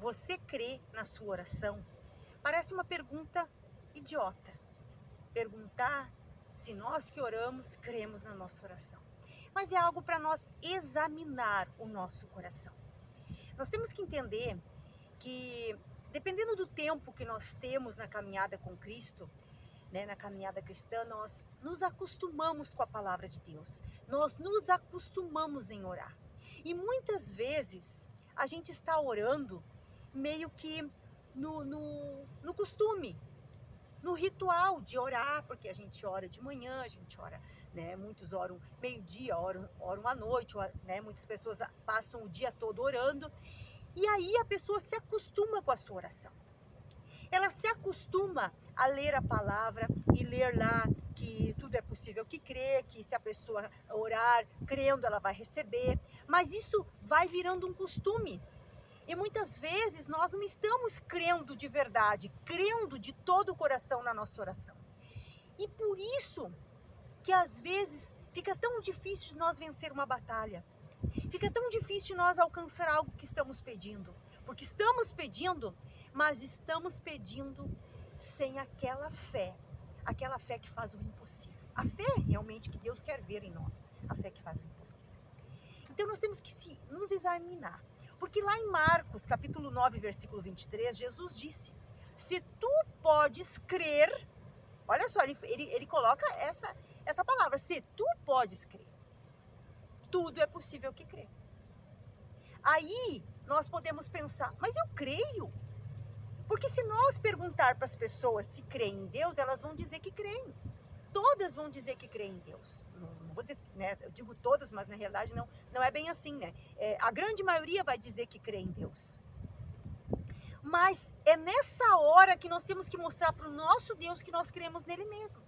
Você crê na sua oração? Parece uma pergunta idiota. Perguntar se nós que oramos cremos na nossa oração. Mas é algo para nós examinar o nosso coração. Nós temos que entender que, dependendo do tempo que nós temos na caminhada com Cristo, né, na caminhada cristã, nós nos acostumamos com a palavra de Deus. Nós nos acostumamos em orar. E muitas vezes a gente está orando meio que no costume, no ritual de orar, porque a gente ora de manhã, a gente ora, né, muitos oram meio-dia, oram à noite, né, muitas pessoas passam o dia todo orando, e aí a pessoa se acostuma com a sua oração. Ela se acostuma a ler a palavra e ler lá que tudo é possível que crê, que se a pessoa orar crendo ela vai receber, mas isso vai virando um costume. E muitas vezes nós não estamos crendo de verdade, crendo de todo o coração na nossa oração. E por isso que às vezes fica tão difícil de nós vencer uma batalha. Fica tão difícil de nós alcançar algo que estamos pedindo. Porque estamos pedindo, mas estamos pedindo sem aquela fé que faz o impossível. A fé realmente que Deus quer ver em nós, a fé que faz o impossível. Então nós temos que nos examinar. Porque lá em Marcos, capítulo 9, versículo 23, Jesus disse, se tu podes crer, olha só, ele coloca essa palavra, se tu podes crer, tudo é possível que crê. Aí nós podemos pensar, mas eu creio. Porque se nós perguntar para as pessoas se creem em Deus, elas vão dizer que creem. Todas vão dizer que creem em Deus. Não vou dizer, né, eu digo todas, mas na realidade não é bem assim, né? A grande maioria vai dizer que crê em Deus. Mas é nessa hora que nós temos que mostrar para o nosso Deus que nós cremos nele mesmo.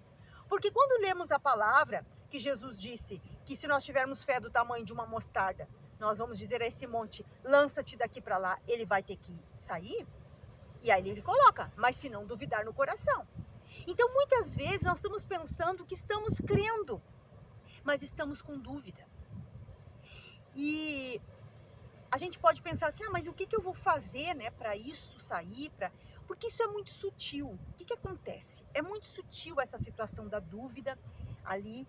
Porque quando lemos a palavra, que Jesus disse que se nós tivermos fé do tamanho de uma mostarda, nós vamos dizer a esse monte, lança-te daqui para lá, ele vai ter que sair. E aí ele coloca, mas se não duvidar no coração. Então muitas vezes nós estamos pensando que estamos crendo, mas estamos com dúvida. E a gente pode pensar assim, mas o que eu vou fazer, né, para isso sair? Porque isso é muito sutil. O que acontece? É muito sutil essa situação da dúvida ali,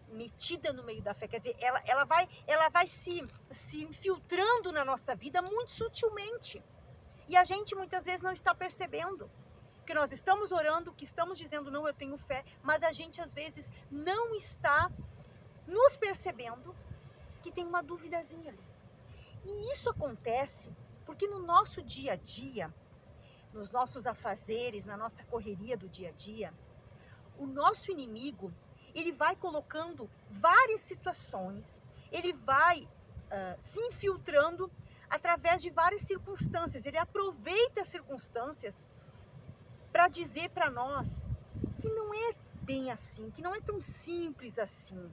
metida no meio da fé. Quer dizer, ela vai se infiltrando na nossa vida muito sutilmente. E a gente muitas vezes não está percebendo que nós estamos orando, que estamos dizendo, não, eu tenho fé, mas a gente às vezes não está nos percebendo que tem uma duvidazinha ali. E isso acontece porque no nosso dia a dia, nos nossos afazeres, na nossa correria do dia a dia, o nosso inimigo, ele vai colocando várias situações, ele vai se infiltrando através de várias circunstâncias. Ele aproveita as circunstâncias para dizer para nós que não é bem assim, que não é tão simples assim,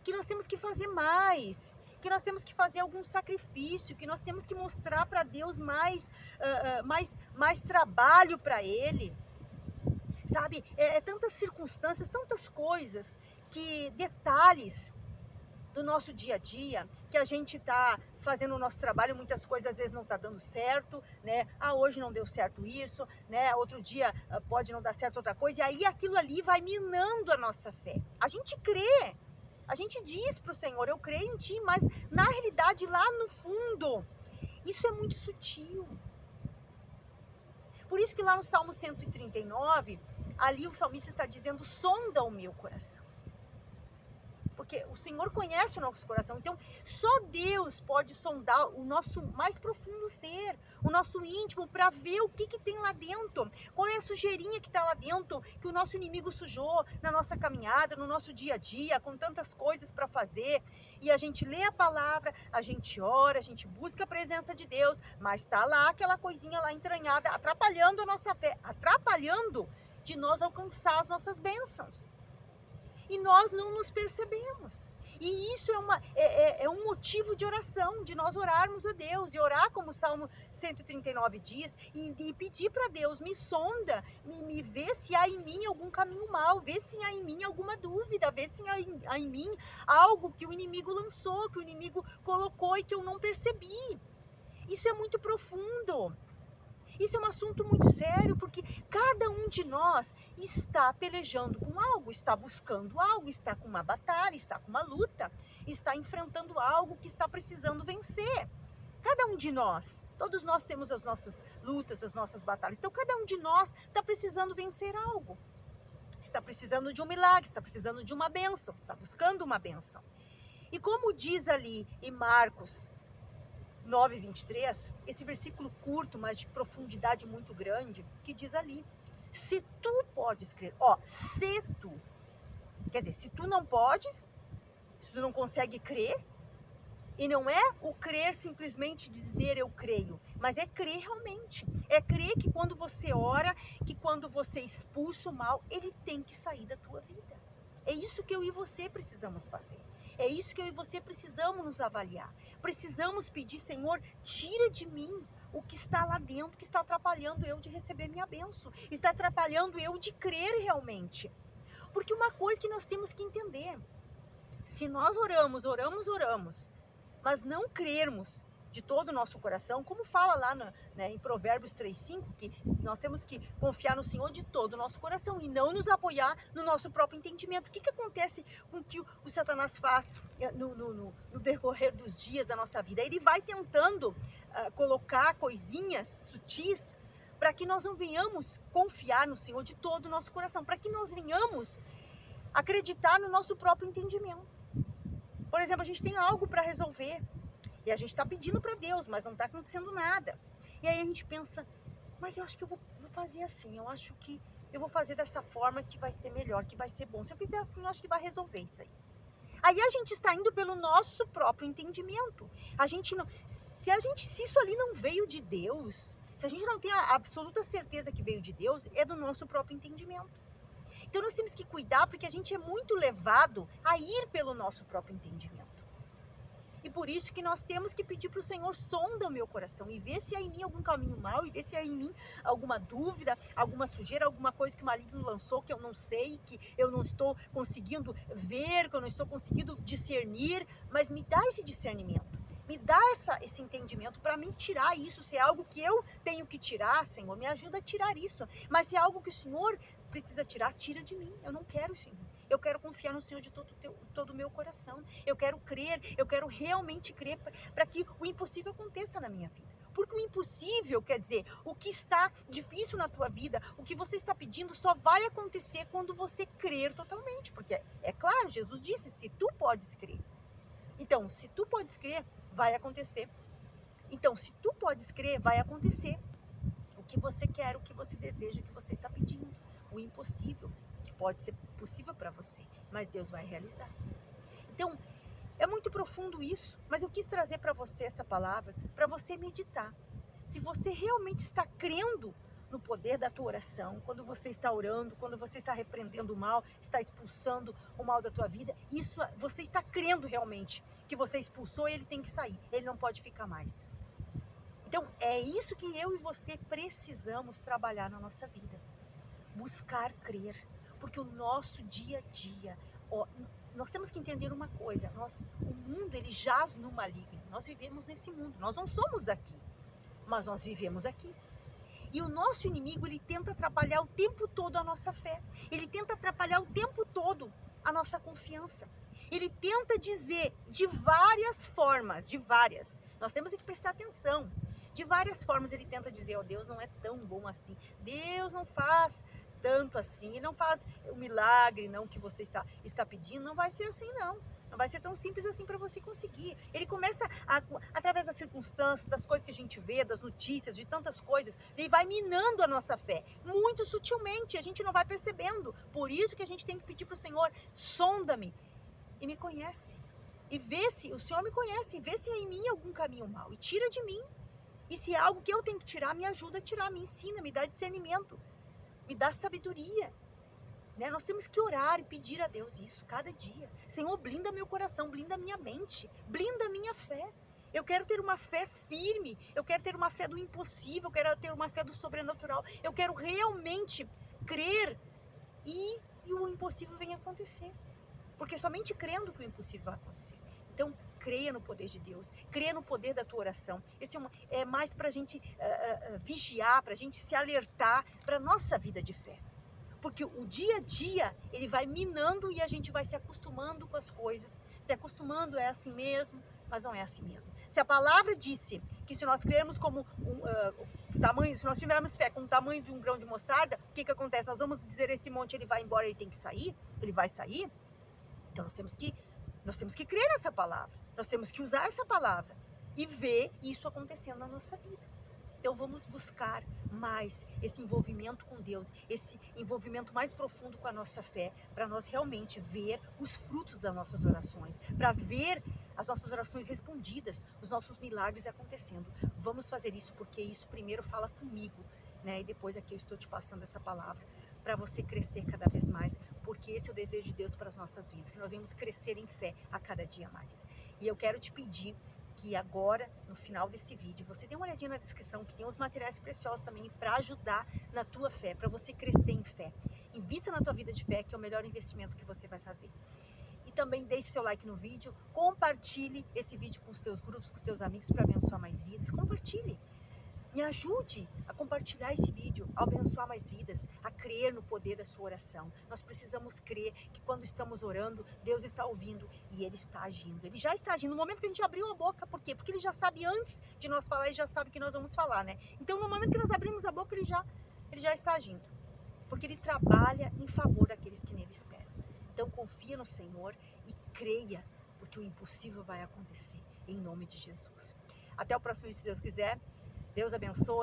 que nós temos que fazer mais, que nós temos que fazer algum sacrifício, que nós temos que mostrar para Deus mais trabalho para Ele, sabe? Tantas circunstâncias, tantas coisas, detalhes do nosso dia a dia, que a gente está fazendo o nosso trabalho, muitas coisas às vezes não está dando certo, né? Hoje não deu certo isso, né? Outro dia pode não dar certo outra coisa, e aí aquilo ali vai minando a nossa fé. A gente crê, a gente diz para o Senhor, eu creio em Ti, mas na realidade lá no fundo, isso é muito sutil. Por isso que lá no Salmo 139, ali o salmista está dizendo, sonda o meu coração. Porque o Senhor conhece o nosso coração, então só Deus pode sondar o nosso mais profundo ser, o nosso íntimo, para ver o que tem lá dentro, qual é a sujeirinha que está lá dentro, que o nosso inimigo sujou na nossa caminhada, no nosso dia a dia, com tantas coisas para fazer, e a gente lê a palavra, a gente ora, a gente busca a presença de Deus, mas está lá aquela coisinha lá entranhada, atrapalhando a nossa fé, atrapalhando de nós alcançar as nossas bênçãos. E nós não nos percebemos. E isso é um motivo de oração, de nós orarmos a Deus. E orar como o Salmo 139 diz, e pedir para Deus, me sonda, me vê se há em mim algum caminho mau, vê se há em mim alguma dúvida, vê se há em mim algo que o inimigo lançou, que o inimigo colocou e que eu não percebi. Isso é muito profundo. Isso é um assunto muito sério, porque cada um de nós está pelejando com algo, está buscando algo, está com uma batalha, está com uma luta, está enfrentando algo que está precisando vencer. Cada um de nós, todos nós temos as nossas lutas, as nossas batalhas. Então, cada um de nós está precisando vencer algo. Está precisando de um milagre, está precisando de uma bênção, está buscando uma bênção. E como diz ali em Marcos 9:23, esse versículo curto, mas de profundidade muito grande, que diz ali: se tu podes crer, se tu, quer dizer, se tu não podes, se tu não consegue crer, e não é o crer simplesmente dizer eu creio, mas é crer realmente, é crer que quando você ora, que quando você expulsa o mal, ele tem que sair da tua vida. É isso que eu e você precisamos fazer. É isso que eu e você precisamos nos avaliar. Precisamos pedir, Senhor, tira de mim o que está lá dentro, que está atrapalhando eu de receber minha bênção, está atrapalhando eu de crer realmente. Porque uma coisa que nós temos que entender, se nós oramos, mas não crermos de todo o nosso coração, como fala lá em Provérbios 3:5, que nós temos que confiar no Senhor de todo o nosso coração e não nos apoiar no nosso próprio entendimento. O que acontece com o que o Satanás faz no decorrer dos dias da nossa vida? Ele vai tentando colocar coisinhas sutis para que nós não venhamos confiar no Senhor de todo o nosso coração, para que nós venhamos acreditar no nosso próprio entendimento. Por exemplo, a gente tem algo para resolver e a gente está pedindo para Deus, mas não está acontecendo nada. E aí a gente pensa, mas eu acho que eu vou fazer assim, eu acho que eu vou fazer dessa forma que vai ser melhor, que vai ser bom. Se eu fizer assim, eu acho que vai resolver isso aí. Aí a gente está indo pelo nosso próprio entendimento. Se isso ali não veio de Deus, se a gente não tem a absoluta certeza que veio de Deus, é do nosso próprio entendimento. Então nós temos que cuidar, porque a gente é muito levado a ir pelo nosso próprio entendimento. E por isso que nós temos que pedir para o Senhor, sonda o meu coração e vê se há em mim algum caminho mau, e vê se há em mim alguma dúvida, alguma sujeira, alguma coisa que o maligno lançou que eu não sei, que eu não estou conseguindo ver, que eu não estou conseguindo discernir, mas me dá esse discernimento. Me dá esse entendimento para mim tirar isso. Se é algo que eu tenho que tirar, Senhor, me ajuda a tirar isso. Mas se é algo que o Senhor precisa tirar, tira de mim. Eu não quero, Senhor. Eu quero confiar no Senhor de todo o meu coração. Eu quero crer, eu quero realmente crer para que o impossível aconteça na minha vida. Porque o impossível, quer dizer, o que está difícil na tua vida, o que você está pedindo, só vai acontecer quando você crer totalmente. Porque, é claro, Jesus disse, se tu podes crer. Então, se tu podes crer, vai acontecer. Então, se tu podes crer, vai acontecer o que você quer, o que você deseja, o que você está pedindo. O impossível, que pode ser possível para você, mas Deus vai realizar. Então, é muito profundo isso, mas eu quis trazer para você essa palavra, para você meditar. Se você realmente está crendo no poder da tua oração, quando você está orando, quando você está repreendendo o mal, está expulsando o mal da tua vida, isso você está crendo realmente que você expulsou e ele tem que sair, ele não pode ficar mais. Então é isso que eu e você precisamos trabalhar na nossa vida, buscar crer, porque o nosso dia a dia, nós temos que entender uma coisa, o mundo ele jaz no maligno, nós vivemos nesse mundo, nós não somos daqui, mas nós vivemos aqui. E o nosso inimigo, ele tenta atrapalhar o tempo todo a nossa fé. Ele tenta atrapalhar o tempo todo a nossa confiança. Ele tenta dizer de várias formas, nós temos que prestar atenção. De várias formas ele tenta dizer, Deus não é tão bom assim. Deus não faz tanto assim, ele não faz o milagre não que você está pedindo, não vai ser assim não. Não vai ser tão simples assim para você conseguir. Ele começa, através das circunstâncias, das coisas que a gente vê, das notícias, de tantas coisas, ele vai minando a nossa fé, muito sutilmente, a gente não vai percebendo. Por isso que a gente tem que pedir para o Senhor, sonda-me e me conhece. E vê se, o Senhor me conhece, e vê se há em mim algum caminho mau, e tira de mim. E se é algo que eu tenho que tirar, me ajuda a tirar, me ensina, me dá discernimento, me dá sabedoria. Nós temos que orar e pedir a Deus isso cada dia. Senhor, blinda meu coração, blinda minha mente, blinda minha fé. Eu quero ter uma fé firme, eu quero ter uma fé do impossível, eu quero ter uma fé do sobrenatural. Eu quero realmente crer e o impossível vem acontecer. Porque somente crendo que o impossível vai acontecer. Então, creia no poder de Deus, creia no poder da tua oração. Esse é mais para a gente vigiar, para a gente se alertar para a nossa vida de fé. Porque o dia a dia, ele vai minando e a gente vai se acostumando com as coisas. Se acostumando é assim mesmo, mas não é assim mesmo. Se a palavra disse que se nós crermos como tamanho, se nós tivermos fé com o tamanho de um grão de mostarda, o que acontece? Nós vamos dizer esse monte, ele vai embora, ele tem que sair, ele vai sair. Então nós temos que crer nessa palavra, nós temos que usar essa palavra e ver isso acontecendo na nossa vida. Então vamos buscar mais esse envolvimento com Deus, esse envolvimento mais profundo com a nossa fé, para nós realmente ver os frutos das nossas orações, para ver as nossas orações respondidas, os nossos milagres acontecendo. Vamos fazer isso, porque isso primeiro fala comigo, né? E depois aqui eu estou te passando essa palavra para você crescer cada vez mais, porque esse é o desejo de Deus para as nossas vidas, que nós venhamos crescer em fé a cada dia mais. E eu quero te pedir que agora, no final desse vídeo, você dê uma olhadinha na descrição, que tem uns materiais preciosos também para ajudar na tua fé, para você crescer em fé. Invista na tua vida de fé, que é o melhor investimento que você vai fazer. E também deixe seu like no vídeo, compartilhe esse vídeo com os teus grupos, com os teus amigos, para abençoar mais vidas. Compartilhe. Me ajude a compartilhar esse vídeo, a abençoar mais vidas, a crer no poder da sua oração. Nós precisamos crer que quando estamos orando, Deus está ouvindo e Ele está agindo. Ele já está agindo no momento que a gente abriu a boca. Por quê? Porque Ele já sabe antes de nós falar, Ele já sabe que nós vamos falar, né? Então, no momento que nós abrimos a boca, Ele já está agindo. Porque Ele trabalha em favor daqueles que nele esperam. Então, confia no Senhor e creia, porque o impossível vai acontecer, em nome de Jesus. Até o próximo vídeo, se Deus quiser. Deus abençoe.